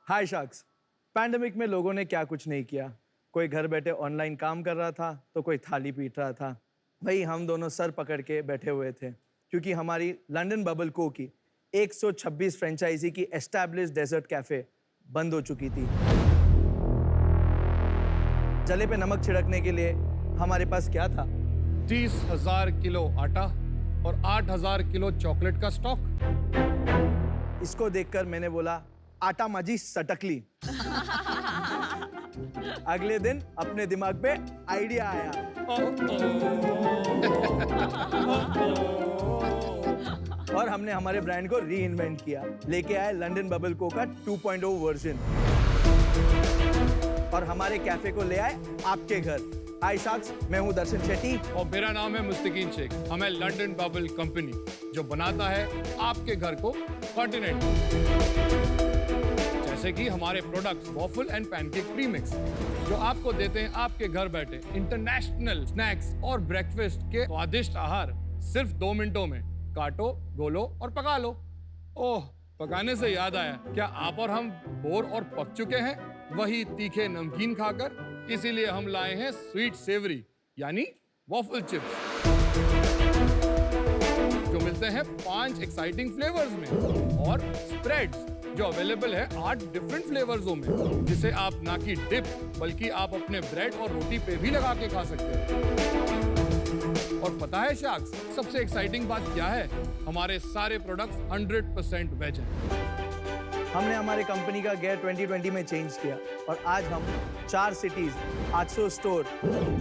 हाय sharks. Pandemic में लोगों ने क्या कुछ नहीं किया। कोई घर बैठे ऑनलाइन काम कर रहा था तो कोई थाली पीट रहा था। वही हम दोनों सर पकड़ के बैठे हुए थे क्योंकि हमारी लंदन बबल को की 126 फ्रेंचाइजी की एस्टैब्लिश्ड डेजर्ट कैफे बंद हो चुकी थी। जले पे नमक छिड़कने के लिए हमारे पास क्या था? 30,000 किलो आटा और 8,000 किलो चॉकलेट का स्टॉक। इसको देखकर मैंने बोला, आटा माजी सटकली। अगले दिन अपने दिमाग पे आइडिया आया। और हमने हमारे ब्रांड को री इन्वेंट किया। लेके आए लंदन बबल को का 2.0 वर्जन और हमारे कैफे को ले आए आपके घर। हाय शार्क्स, मैं हूं दर्शन शेट्टी और मेरा नाम है मुस्तकीन शेख। हमें लंदन बबल कंपनी जो बनाता है आपके घर को कॉन्टिनेंटल। जैसे कि हमारे products waffle and pancake premix जो आपको देते हैं आपके घर बैठे इंटरनेशनल स्नैक्स और ब्रेकफास्ट के स्वादिष्ट आहार सिर्फ 2 मिनटों में। काटो, गोलो और पका लो। ओह, पकाने से याद आया, क्या आप और हम बोर और पक चुके हैं वही तीखे नमकीन खाकर? इसीलिए हम लाए हैं स्वीट सेवरी यानी वॉफल चिप्स जो मिलते हैं 5 एक्साइटिंग फ्लेवर्स में और स्प्रेड्स जो अवेलेबल है 8 डिफरेंट फ्लेवर्सों में, जिसे आप ना कि डिप बल्कि आप अपने ब्रेड और रोटी पे भी लगा के खा सकते हैं। और पता है शार्क्स, सबसे एक्साइटिंग बात क्या है? हमारे सारे प्रोडक्ट्स 100% वेज हैं। हमने हमारे कंपनी का गेयर 2020 में चेंज किया और आज हम 4 सिटीज, 800 स्टोर,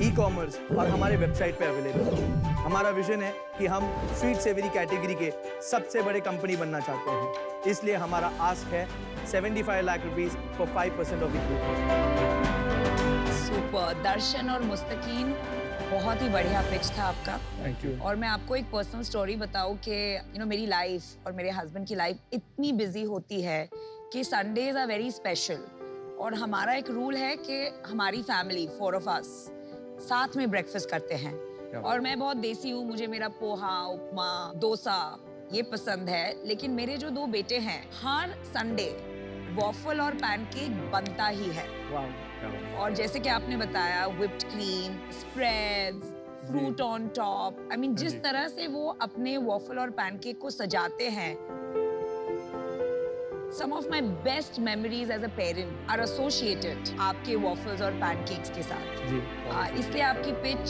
ई-कॉमर्स और हमारे वेबसाइट पे अवेलेबल है। हमारा विजन है कि हम स्वीट सेवरी कैटेगरी के सबसे बड़े कंपनी बनना चाहते हैं। इसलिए हमारा आस्क है 75 lakh rupees for 5% of equity. Super. Darshan और मुस्तकीन, बहुत ही बढ़िया पिच था आपका। Thank you. और मैं आपको एक पर्सनल स्टोरी बताऊं कि मेरी लाइफ और मेरे हस्बैंड की लाइफ इतनी बिजी होती है कि संडेज आर वेरी स्पेशल। और हमारा एक रूल है कि हमारी फैमिली 4 of us साथ में ब्रेकफास्ट करते हैं। और मैं बहुत देसी हूँ, मुझे मेरा पोहा, उपमा, डोसा ये पसंद है। लेकिन मेरे जो 2 बेटे हैं, हर संडे वॉफल और पैनकेक बनता ही है। और जैसे कि आपने बताया, whipped cream, spreads, fruit on top, जिस तरह से वो अपने वॉफल और पैनकेक को सजाते हैं, some of my best memories as a parent are associated आपके वॉफल्स और पैनकेक्स के साथ। जी। इसलिए आपकी pitch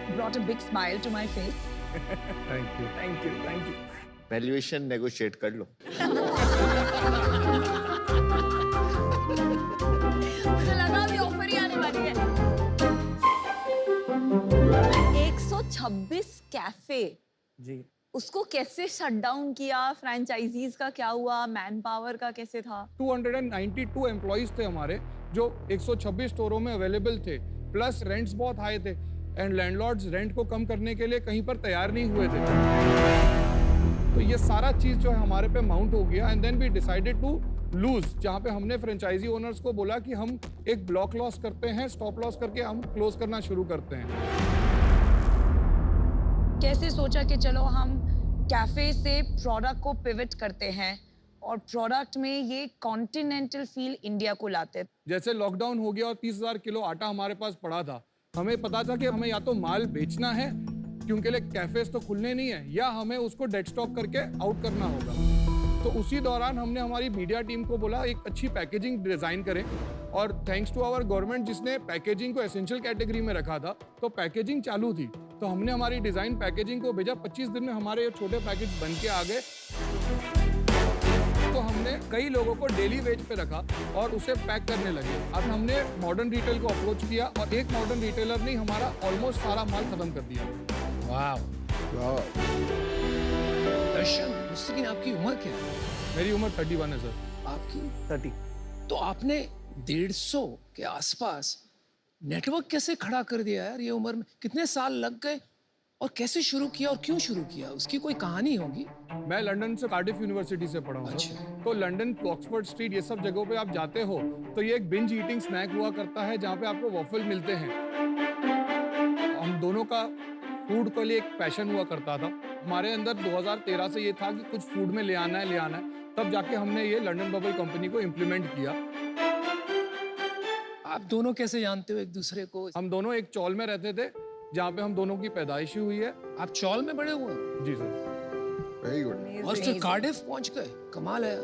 brought a big smile to my face। Thank you, thank you, thank you. Valuation negotiate कर लो। मुझे लगा अभी ऑफर ही आने वाली है। 126 कैफे, जी। उसको कैसे शट डाउन किया? फ्रैंचाइजीज का क्या हुआ? मैन पावर का कैसे था? 292 एम्प्लॉइज थे हमारे जो 126 स्टोरों में अवेलेबल थे। प्लस रेंट्स बहुत हाई थे एंड लैंडलॉर्ड्स रेंट को कम करने के लिए कहीं पर तैयार नहीं हुए थे। तो ये सारा चीज जो है हमारे पे माउंट हो गया and then we decided to lose, जहाँ पे हमने फ्रेंचाइजी ओनर्स को बोला कि हम एक ब्लॉक लॉस करते हैं, स्टॉप लॉस करके हम क्लोज करना शुरू करते हैं। कैसे सोचा कि चलो हम कैफे से प्रोडक्ट को पिवट करते हैं और प्रोडक्ट में ये कॉन्टिनेंटल फील इंडिया को लाते? जैसे लॉकडाउन हो गया और 30,000 किलो आटा हमारे पास पड़ा था, हमें पता था कि हमें या तो माल बेचना है क्योंकि कैफेज तो खुलने नहीं है, या हमें उसको डेड स्टॉक करके आउट करना होगा। तो उसी दौरान हमने हमारी मीडिया टीम को बोला एक अच्छी पैकेजिंग डिजाइन करें। और थैंक्स टू आवर गवर्नमेंट जिसने पैकेजिंग को एसेंशियल कैटेगरी में रखा था, तो पैकेजिंग चालू थी। तो हमने हमारी डिजाइन पैकेजिंग को भेजा, 25 दिन में हमारे ये छोटे पैकेज बन के आ गए। तो हमने कई लोगों को डेली वेज पे रखा और उसे पैक करने लगे। अब हमने मॉडर्न रिटेल को अप्रोच किया और एक मॉडर्न रिटेलर ने हमारा ऑलमोस्ट सारा माल खत्म कर दिया। वाह। दर्शन, मुस्तकीन, आपकी उम्र क्या है? मेरी उम्र 31 है सर। आपकी 30। तो आपने 150 के आसपास नेटवर्क कैसे खड़ा कर दिया यार ये उम्र में? कितने साल लग गए और कैसे शुरू किया और क्यों शुरू किया? उसकी कोई कहानी होगी। मैं लंदन से कार्डिफ यूनिवर्सिटी से पढ़ा हूँ। अच्छा। तो लंदन ऑक्सफोर्ड स्ट्रीट ये सब जगहों पे आप जाते हो तो ये एक बिंज ईटिंग स्नैक हुआ करता है जहाँ पे आपको वॉफल मिलते हैं। हम दोनों का फूड के लिए एक पैशन हुआ करता था। हमारे अंदर 2013 से ये था कि कुछ फूड में ले आना है, तब जाके हमने ये लंदन बबल कंपनी को इम्प्लीमेंट किया। आप दोनों कैसे जानते हो एक दूसरे को? हम दोनों एक चौल में रहते थे जहाँ पे हम दोनों की पैदाइश हुई है। आप चौल में बड़े हुए हो? जी सर। Very good. और फिर कार्डिफ पहुंच गए, कमाल है।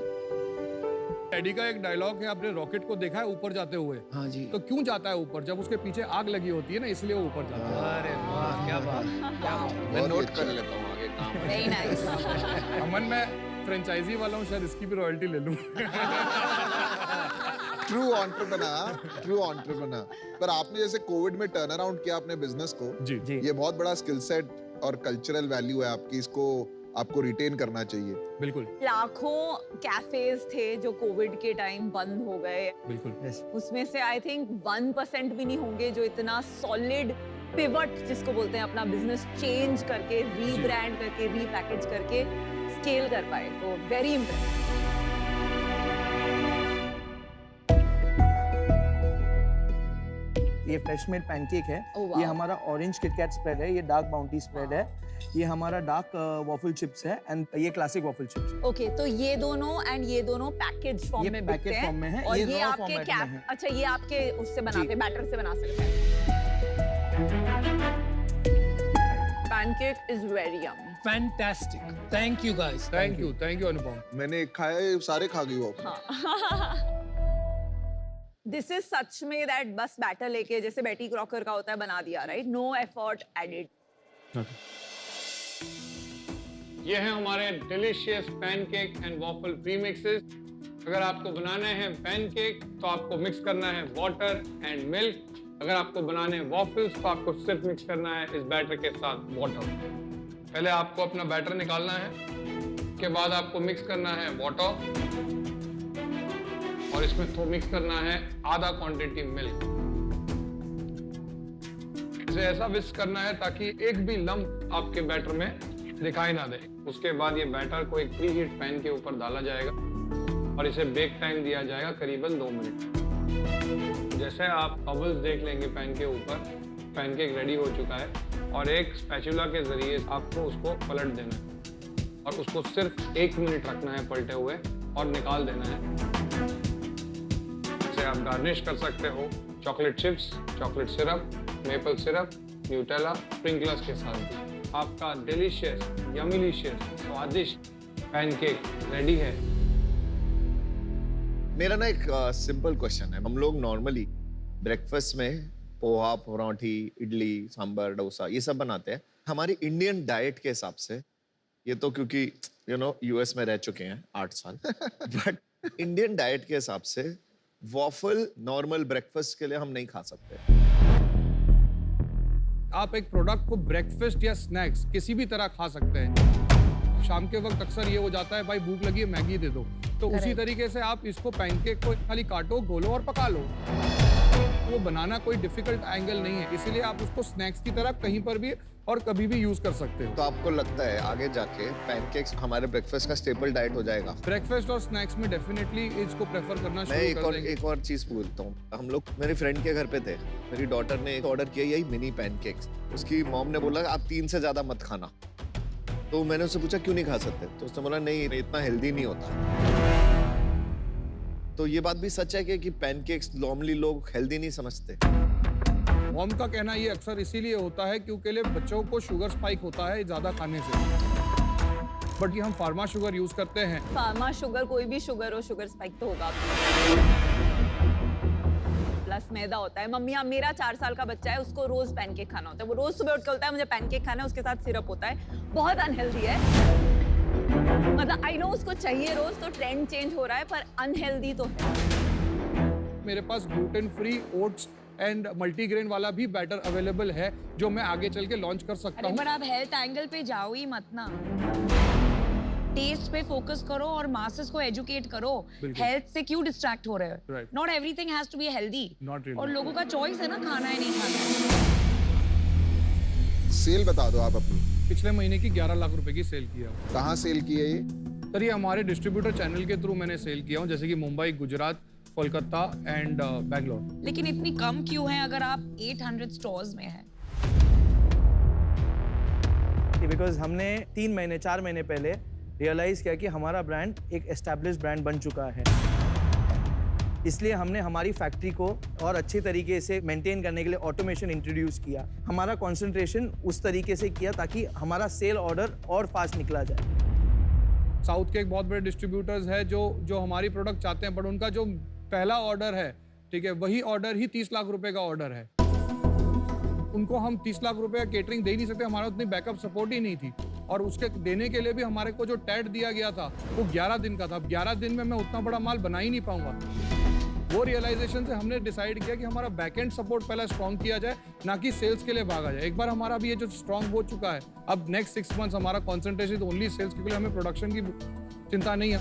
डैडी का एक डायलॉग है, आपने रॉकेट को देखा है ऊपर जाते हुए? हाँ जी। तो क्यों जाता है ऊपर? जब उसके पीछे आग लगी होती है ना, इसलिए वो ऊपर जाता है। अरे वाह, क्या बात, क्या बात। मैं नोट कर लेता हूँ आगे काम। Very nice. अमन, मैं फ्रेंचाइजी वाला हूँ, शायद इसकी भी रॉयल्टी ले लूँ। True entrepreneur. पर आपने जैसे कोविड में टर्न अराउंड किया अपने बिजनेस को, जी जी। ये बहुत बड़ा स्किल सेट और कल्चरल वैल्यू है आपकी, इसको आपको रिटेन करना चाहिए। बिल्कुल लाखों कैफेज थे जो कोविड के टाइम बंद हो गए, बिल्कुल। उसमें से आई थिंक 1% भी नहीं होंगे जो इतना सॉलिड पिवट जिसको बोलते हैं अपना बिजनेस चेंज करके, रीब्रांड करके, रीपैकेज करके स्केल कर पाए। तो वेरी इंप्रेसिव। ये फ्रेश मेड पैनकेक है। Oh, wow. ये हमारा ऑरेंज किटकैट स्प्रेड है। ये डार्क बाउंटी स्प्रेड है। ये हमारा डार्क वॉफल चिप्स है एंड ये क्लासिक वॉफल चिप्स। ओके, तो ये दोनों एंड ये दोनों पैकेज फॉर्म ये में बिकते पैकेट फॉर्म में हैं है, और ये ये raw आपके format में है। अच्छा, ये आपके उससे बनाते जी। हैं, बैटर से बना सकते हैं। Pancake is very yummy. Fantastic, thank you guys. Thank you Anupam. मैंने खाए, सारे खा गई वो। दिस इज सच में दैट बस बैटर लेके जैसे बेटी क्रॉकर का होता है बना दिया, राइट? No effort added. ये है हमारे delicious pancake and waffle premixes. अगर आपको बनाने हैं पैनकेक तो आपको मिक्स करना है वाटर एंड मिल्क। अगर आपको बनाने हैं वॉफल्स तो आपको सिर्फ मिक्स करना है इस बैटर के साथ वाटर। पहले आपको अपना बैटर निकालना है, उसके बाद आपको मिक्स करना है वाटर और इसमें तो मिक्स करना है आधा क्वांटिटी मिल्क। इसे ऐसा विस्क करना है ताकि एक भी लम्प आपके बैटर में दिखाई ना दे। उसके बाद ये बैटर को एक प्री हीट पैन के ऊपर डाला जाएगा और इसे बेक टाइम दिया जाएगा करीबन 2 मिनट। जैसे आप बबल्स देख लेंगे पैन के ऊपर, पैनकेक रेडी हो चुका है और एक स्पैचुला के जरिए आपको उसको पलट देना है और उसको सिर्फ 1 मिनट रखना है पलटे हुए और निकाल देना है। इसे आप गार्निश कर सकते हो chocolate chips, chocolate syrup, maple syrup, Nutella, sprinklers के साथ भी। आपका डिलीशियस, यमीलिशियस, स्वादिष्ट पैनकेक रेडी है। मेरा ना एक सिंपल क्वेश्चन है। हम लोग नॉर्मली ब्रेकफास्ट में पोहा, पराठी, इडली, सांभर, डोसा ये सब बनाते हैं। हमारी इंडियन डाइट के हिसाब से, ये तो क्योंकि यूएस में रह चुके हैं 8 साल बट इंडियन डाइट के हिसाब से वॉफल नॉर्मल ब्रेकफास्ट के लिए हम नहीं खा सकते। आप एक प्रोडक्ट को ब्रेकफास्ट या स्नैक्स किसी भी तरह खा सकते हैं। शाम के वक्त अक्सर ये हो जाता है, भाई भूख लगी है मैगी दे दो, तो उसी तरीके से आप इसको पैनकेक को खाली काटो, गोलो और पका लो। वो बनाना कोई डिफिकल्ट एंगल नहीं है, इसीलिए आप उसको स्नैक्स की तरह कहीं पर भी और कभी भी यूज कर सकते हो। तो आपको लगता है आगे जाके पैनकेक्स हमारे ब्रेकफास्ट का स्टेपल डाइट हो जाएगा? ब्रेकफास्ट और स्नैक्स में डेफिनेटली इसको प्रेफर करना मैं शुरू कर देंगे। एक और चीज पूछता हूँ। हम लोग मेरे फ्रेंड के घर पे थे, मेरी डॉटर ने ऑर्डर किया यही मिनी पैनकेक्स। उसकी मॉम ने बोला आप 3 से ज्यादा मत खाना। तो मैंने उससे पूछा क्यों नहीं खा सकते, तो उसने बोला नहीं इतना हेल्दी नहीं होता। तो ये बात भी सच है कि पैनकेक्स नॉर्मली लोग हेल्दी नहीं समझते। मॉम का कहना ये अक्सर इसीलिए होता है क्योंकि बच्चों को शुगर स्पाइक होता है ज्यादा खाने से, बट ये हम फार्मा शुगर यूज करते हैं। फार्मा शुगर, कोई भी शुगर हो, शुगर स्पाइक तो होगा। प्लस मैदा होता है। मम्मी, मेरा 4 साल का बच्चा है, उसको रोज पैनकेक खाना होता है। वो रोज सुबह उठ के बोलता है मुझे पैनकेक खाना है, उसके साथ सिरप होता है। बहुत अनहेल्दी है। मतलब आई नो उसको चाहिए रोज, तो ट्रेंड चेंज हो रहा है, पर अनहेल्दी तो है। मेरे पास gluten free oats and multigrain वाला भी बैटर अवेलेबल है जो मैं आगे चल के लॉन्च कर सकता अरे हूँ। पर आप हेल्थ एंगल पे जाओ ही मत ना, टेस्ट पे फोकस करो और मासेस को एजुकेट करो। बिल्कुल। हेल्थ से क्यों डिस्ट्रैक्ट हो रहे हो? Right. Not everything has to be healthy. Not really. और लोगों का चॉइस है ना, खाना है नहीं खाना। सेल बता दो आप अपनी, पिछले महीने की 11 लाख रुपए की सेल किया। कहाँ सेल की है ये? सर ये हमारे डिस्ट्रीब्यूटर चैनल के थ्रू मैंने सेल किया हूँ, जैसे कि मुंबई, गुजरात, कोलकाता एंड बैंगलोर। लेकिन इतनी कम क्यों है अगर आप 800 स्टोर्स में हैं? कि बिकॉज हमने 4 महीने पहले रियलाइज़ किया कि हमारा ब्रांड एक एस्टैब्लिश ब्रांड बन चुका है, इसलिए हमने हमारी फैक्ट्री को और अच्छे तरीके से मेंटेन करने के लिए ऑटोमेशन इंट्रोड्यूस किया। हमारा कंसंट्रेशन उस तरीके से किया ताकि हमारा सेल ऑर्डर और फास्ट निकला जाए। साउथ के एक बहुत बड़े डिस्ट्रीब्यूटर्स है जो हमारी प्रोडक्ट चाहते हैं, बट उनका जो पहला ऑर्डर है, ठीक है, वही ऑर्डर ही 30 लाख रुपए का ऑर्डर है। उनको हम 30 लाख रुपए का केटरिंग दे ही नहीं सकते, हमारा उतनी बैकअप सपोर्ट ही नहीं थी। और उसके देने के लिए भी हमारे को जो टैट दिया गया था वो 11 दिन का था। 11 दिन में मैं उतना बड़ा माल बना ही नहीं पाऊंगा। वो रियलाइजेशन से हमने डिसाइड किया कि हमारा बैकएंड सपोर्ट पहले स्ट्रॉन्ग किया जाए, ना कि सेल्स के लिए भागा जाए। एक बार हमारा भी ये जो स्ट्रॉन्ग हो चुका है, अब नेक्स्ट 6 मंथ्स हमारा कॉन्सेंट्रेशन ओनली सेल्स के लिए, हमें प्रोडक्शन की चिंता नहीं है।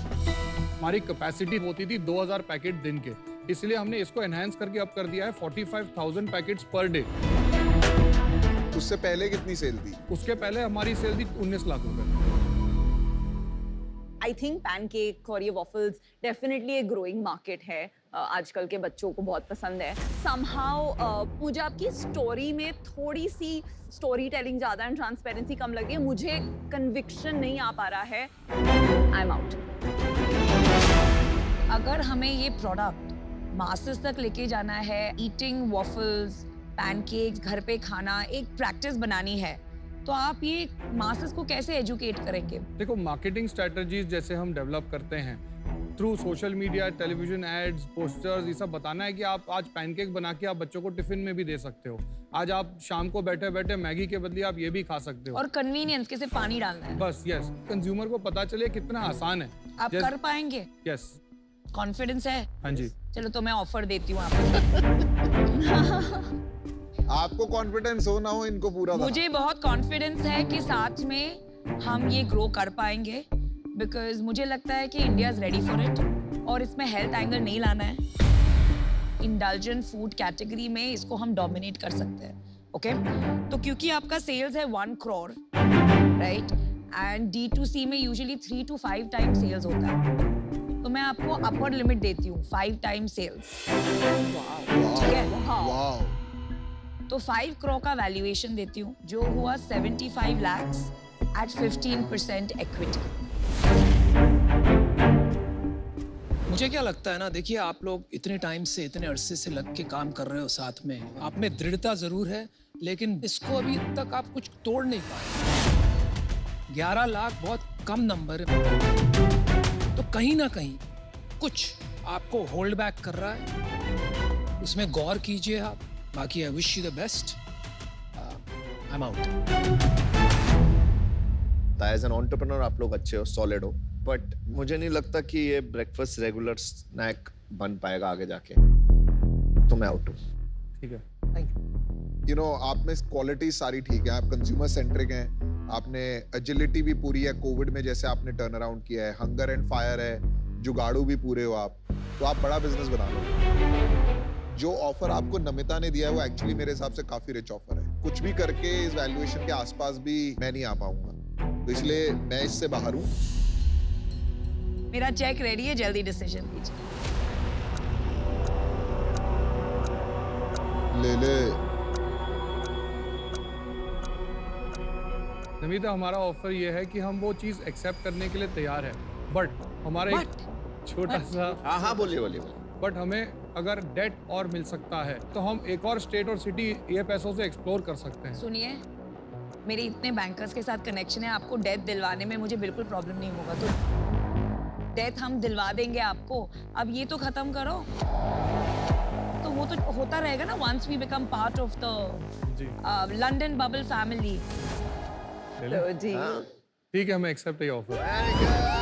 हमारी कैपेसिटी होती थी 2000 पैकेट दिन के, इसलिए हमने इसको एनहांस करके अब कर दिया है 45,000 पैकेट्स पर डे। उससे पहले कितनी सेल थी? उसके पहले हमारी सेल थी 19 लाख रुपए। आई थिंक पैनकेक और ये वॉफल्स डेफिनेटली एक ग्रोइंग मार्केट है। आजकल के बच्चों को बहुत पसंद है। समहाउ मुझे आपकी स्टोरी में थोड़ी सी स्टोरी टेलिंग ज़्यादा एंड ट्रांसपेरेंसी कम लगी है। मुझे कन्विक्शन नहीं आ पा रहा है। आई एम आउट। अगर हमें ये प्रोडक्ट मासेस तक लेके जाना है, ईटिंग वॉफल्स, पैनकेक्स घर पे खाना एक प्रैक्टिस बनानी है, तो आप ये मासेस को कैसे एजुकेट करेंगे? देखो, मार्केटिंग स्ट्रेटजीज जैसे हम डेवलप करते हैं through social media, television ads, posters, ये सब बताना है कि आप आज पैनकेक बना के आप बच्चों को टिफिन में भी दे सकते हो। आज आप शाम को बैठे बैठे मैगी के बदले आप ये भी खा सकते हो। और कन्वीनियंस के सिर्फ पानी डालना है। बस यस, कंज्यूमर को पता चले कितना आसान है। आप कर पाएंगे? यस, कॉन्फिडेंस है? हाँ जी। चलो तो मैं ऑफर देती हूँ आपको। आपको कॉन्फिडेंस हो ना हो, इनको पूरा मुझे बहुत कॉन्फिडेंस है कि साथ में हम ये ग्रो कर पाएंगे, बिकॉज मुझे लगता है कि India is ready for it और इसमें हेल्थ एंगल नहीं लाना है। इंडल्जेंट फूड कैटेगरी में इसको हम डोमिनेट कर सकते हैं। ओके तो क्योंकि आपका सेल्स है 1 करोड़, राइट, एंड D2C में यूजुअली 3 to 5 टाइम्स सेल्स होता है, तो मैं आपको अपर लिमिट देती हूँ 5 टाइम्स सेल्स। ठीक है, वाओ। तो 5 करोड़ का वैल्यूएशन देती हूँ, जो हुआ 75 lakhs at 15% equity। मुझे क्या लगता है ना, देखिए आप लोग इतने टाइम से, इतने अरसे से लग के काम कर रहे हो साथ में, आप में दृढ़ता जरूर है, लेकिन इसको अभी तक आप कुछ तोड़ नहीं पाए। 11 लाख बहुत कम नंबर है, तो कहीं ना कहीं कुछ आपको होल्ड बैक कर रहा है, उसमें गौर कीजिए आप। बाकी I wish you the best. I am out. As an entrepreneur आप लोग अच्छे हो, सॉलिड हो, बट मुझे नहीं लगता कि ये ब्रेकफास्ट रेगुलर स्नैक बन पाएगा आगे जाके, तो मैं आउट हूँ। ठीक है, थैंक यू। यू नो, आप में क्वालिटी सारी ठीक है, आप कंज्यूमर सेंट्रिक हैं, आपने एजिलिटी भी पूरी है, कोविड में जैसे आपने टर्न अराउंड किया है, हंगर एंड फायर है, जुगाड़ू भी पूरे हो आप, तो आप बड़ा बिजनेस बना लो। जो ऑफर आपको नमिता ने दिया है वो एक्चुअली मेरे हिसाब से काफी रिच ऑफर है। कुछ भी करके इस वैल्यूएशन के आसपास भी मैं नहीं आ पाऊंगा, तो इसलिए मैं इससे बाहर हूँ। मेरा चेक रेडी है, जल्दी डिसीजन लीजिए। ले नमिता, हमारा ऑफर ये है कि हम वो चीज एक्सेप्ट करने के लिए तैयार है, बट हमारा एक छोटा सा हाँ बोलिए। बट हमें अगर डेट और मिल सकता है तो हम एक और स्टेट और सिटी ये पैसों से एक्सप्लोर कर सकते हैं। सुनिए, मेरे इतने बैंकर्स के साथ कनेक्शन है, आपको डेथ दिलवाने में मुझे बिल्कुल प्रॉब्लम नहीं होगा, तो डेथ हम दिलवा देंगे आपको। अब ये तो खत्म करो, तो वो तो होता रहेगा ना, once we become part of the London bubble family. तो जी ठीक है, मैं एक्सेप्ट ये ऑफर। Very good.